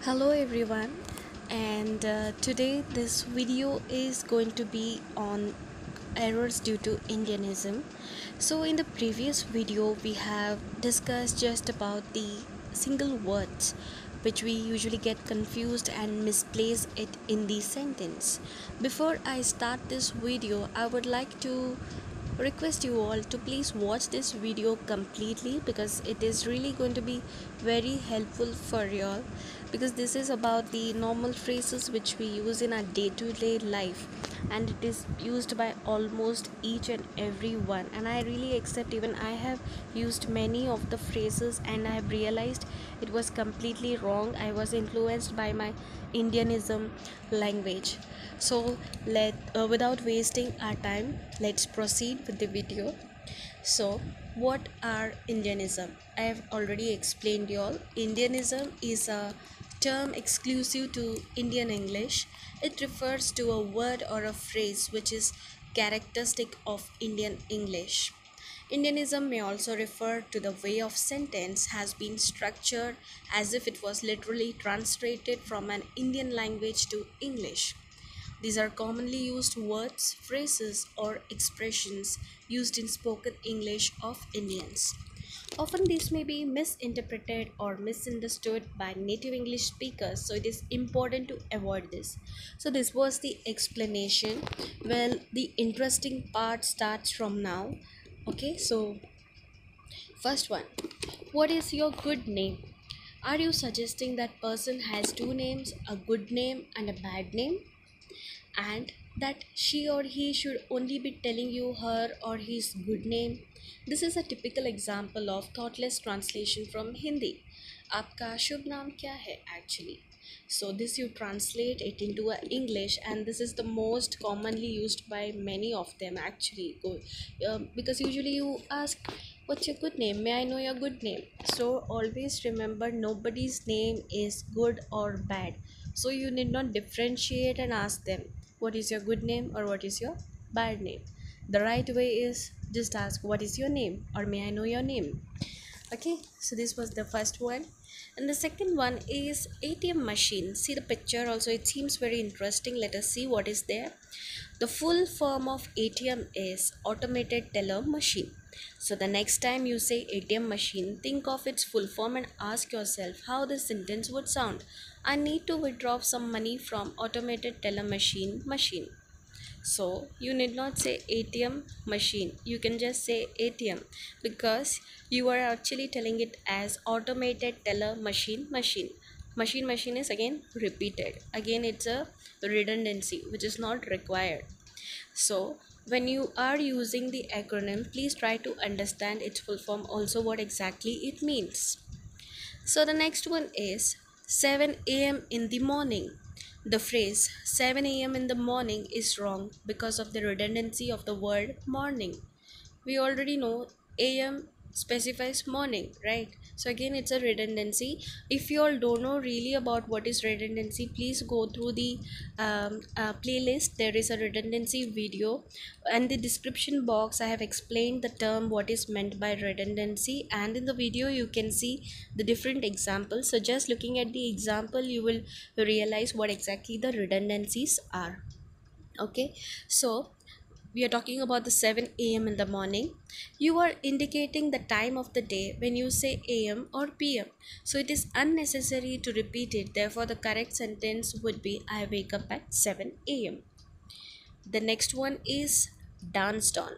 Hello everyone, and today this video is going to be on errors due to Indianism. So, in the previous video, we have discussed just about the single words which we usually get confused and misplace it in the sentence. Before I start this video, I would like to request you all to please watch this video completely because it is really going to be very helpful for you all, because this is about the normal phrases which we use in our day-to-day life, and it is used by almost each and every one. And I really accept, even I have used many of the phrases and I have realized it was completely wrong. I was influenced by my Indianism language. So without wasting our time, let's proceed with the video. So, what are Indianism? I have already explained you all. Indianism is a term exclusive to Indian English. It refers to a word or a phrase which is characteristic of Indian English. Indianism may also refer to the way of sentence has been structured as if it was literally translated from an Indian language to English. These are commonly used words, phrases, or expressions used in spoken English of Indians. Often these may be misinterpreted or misunderstood by native English speakers, so it is important to avoid this. So this was the explanation. Well, the interesting part starts from now. Okay, so first one, what is your good name? Are you suggesting that person has two names, a good name and a bad name? And that she or he should only be telling you her or his good name. This is a typical example of thoughtless translation from Hindi. आपका शुभ नाम क्या है actually? So this you translate it into a English, and this is the most commonly used by many of them actually. Because usually you ask, what's your good name? May I know your good name? So always remember, nobody's name is good or bad. So you need not differentiate and ask them, what is your good name or what is your bad name? The right way is just ask, what is your name, or may I know your name? Okay, so this was the first one. And the second one is ATM machine. See the picture also, it seems very interesting. Let us see what is there. The full form of ATM is automated teller machine. So the next time you say ATM machine, think of its full form and ask yourself how this sentence would sound. I need to withdraw some money from automated teller machine. So you need not say ATM machine, you can just say ATM, because you are actually telling it as automated teller machine is again repeated, again it's a redundancy which is not required. So when you are using the acronym, please try to understand its full form also, what exactly it means. So the next one is 7 a.m. in the morning. The phrase 7 a.m. in the morning is wrong because of the redundancy of the word morning. We already know am specifies morning, right? So again it's a redundancy. If you all don't know really about what is redundancy, please go through the playlist. There is a redundancy video, and the description box I have explained the term what is meant by redundancy, and in the video you can see the different examples. So just looking at the example you will realize what exactly the redundancies are. Okay, so we are talking about the 7 a.m. in the morning. You are indicating the time of the day when you say am or pm, so it is unnecessary to repeat it. Therefore the correct sentence would be I wake up at 7 a.m. The next one is danced on.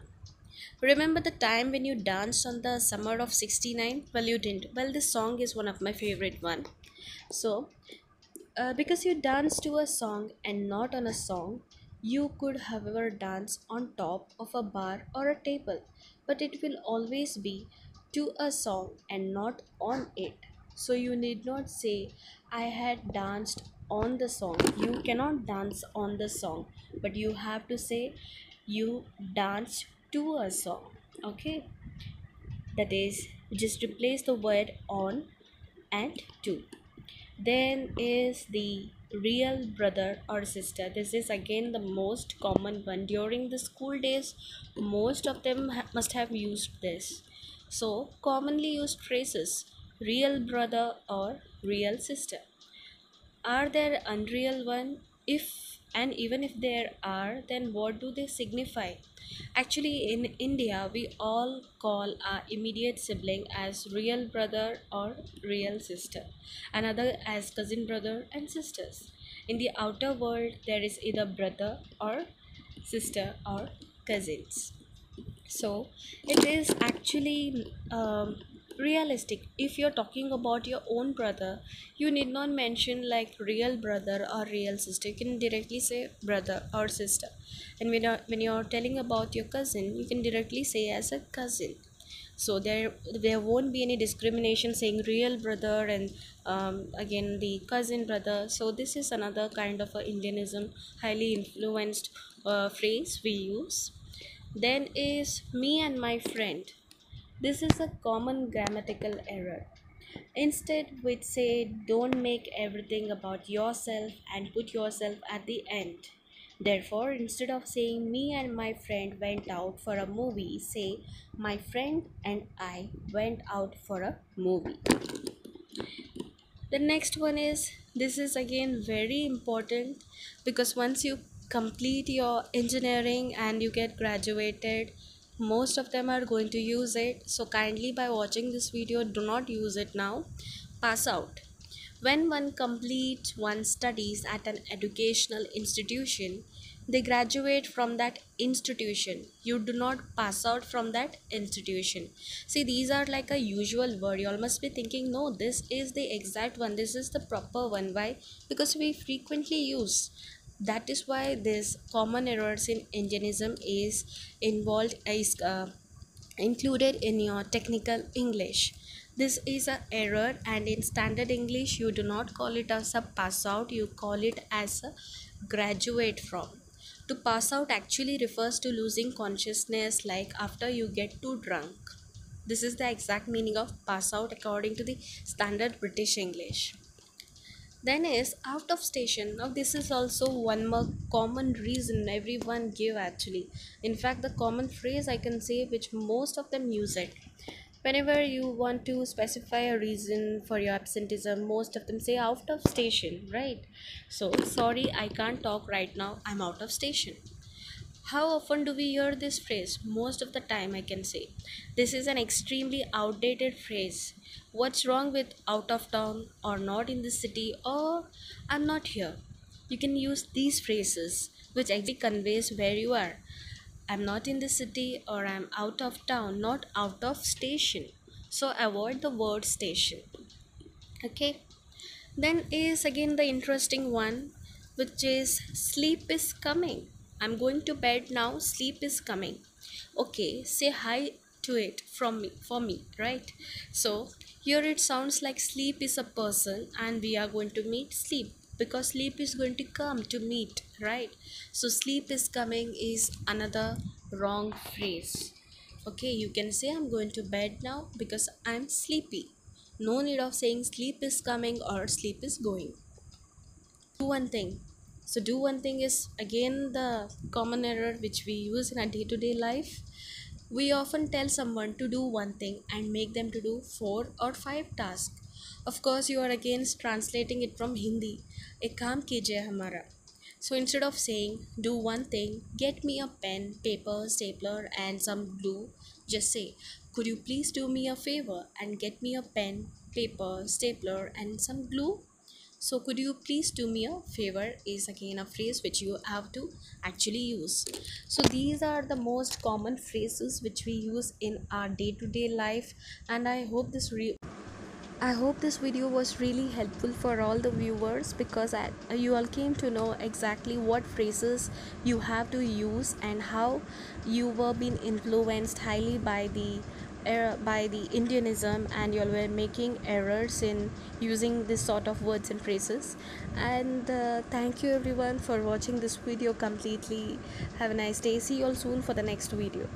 Remember the time when you danced on the summer of 69? Well, you didn't. Well, this song is one of my favorite one. So because you dance to a song and not on a song, you could, however, dance on top of a bar or a table, but it will always be to a song and not on it. So you need not say, I had danced on the song. You cannot dance on the song, but you have to say, you danced to a song. Okay, that is, just replace the word on and to. Then is the real brother or sister. This is again the most common one during the school days. Most of them must have used this. So commonly used phrases, real brother or real sister. Are there unreal one? If and even if there are, then what do they signify? Actually, in India, we all call our immediate sibling as real brother or real sister, another as cousin brother and sisters. In the outer world, there is either brother or sister or cousins. So it is actually realistic. If you're talking about your own brother, you need not mention like real brother or real sister. You can directly say brother or sister. And when you're telling about your cousin, you can directly say as a cousin. So there won't be any discrimination saying real brother and again the cousin brother. So this is another kind of a Indianism highly influenced phrase we use. Then is me and my friend. This is a common grammatical error. Instead, we'd say don't make everything about yourself and put yourself at the end. Therefore, instead of saying me and my friend went out for a movie, say my friend and I went out for a movie. The next one is, this is again very important because once you complete your engineering and you get graduated, most of them are going to use it. So kindly, by watching this video, do not use it now. Pass out. When one completes one's studies at an educational institution, they graduate from that institution. You do not pass out from that institution. See, these are like a usual word. You all must be thinking, no, this is the exact one. This is the proper one. Why? Because we frequently use. That is why this common errors in Indianism is involved, is included in your technical English. This is a error, and in standard English you do not call it as a pass out, you call it as a graduate from. To pass out actually refers to losing consciousness, like after you get too drunk. This is the exact meaning of pass out according to the standard British English. Then is out of station. Now this is also one more common reason everyone give actually. In fact, the common phrase I can say which most of them use it. Whenever you want to specify a reason for your absenteeism, most of them say out of station, right? So sorry, I can't talk right now, I'm out of station. How often do we hear this phrase? Most of the time, I can say. This is an extremely outdated phrase. What's wrong with out of town or not in the city or I'm not here? You can use these phrases which actually conveys where you are. I'm not in the city or I'm out of town, not out of station. So avoid the word station. Okay. Then is again the interesting one, which is sleep is coming. I'm going to bed now, sleep is coming. Okay, say hi to it from me for me, right? So here it sounds like sleep is a person and we are going to meet sleep because sleep is going to come to meet, right? So sleep is coming is another wrong phrase. Okay, you can say I'm going to bed now because I'm sleepy. No need of saying sleep is coming or sleep is going. Do one thing. So do one thing is again the common error which we use in our day-to-day life. We often tell someone to do one thing and make them to do 4 or 5 tasks. Of course, you are again translating it from Hindi. एक काम कीजिए हमारा. So instead of saying do one thing, get me a pen, paper, stapler and some glue, just say could you please do me a favor and get me a pen, paper, stapler and some glue. So could you please do me a favor is again a phrase which you have to actually use. So these are the most common phrases which we use in our day-to-day life, and I hope this video was really helpful for all the viewers because you all came to know exactly what phrases you have to use and how you were being influenced highly by the Indianism, and you all were making errors in using this sort of words and phrases. And thank you everyone for watching this video completely. Have a nice day. See you all soon for the next video.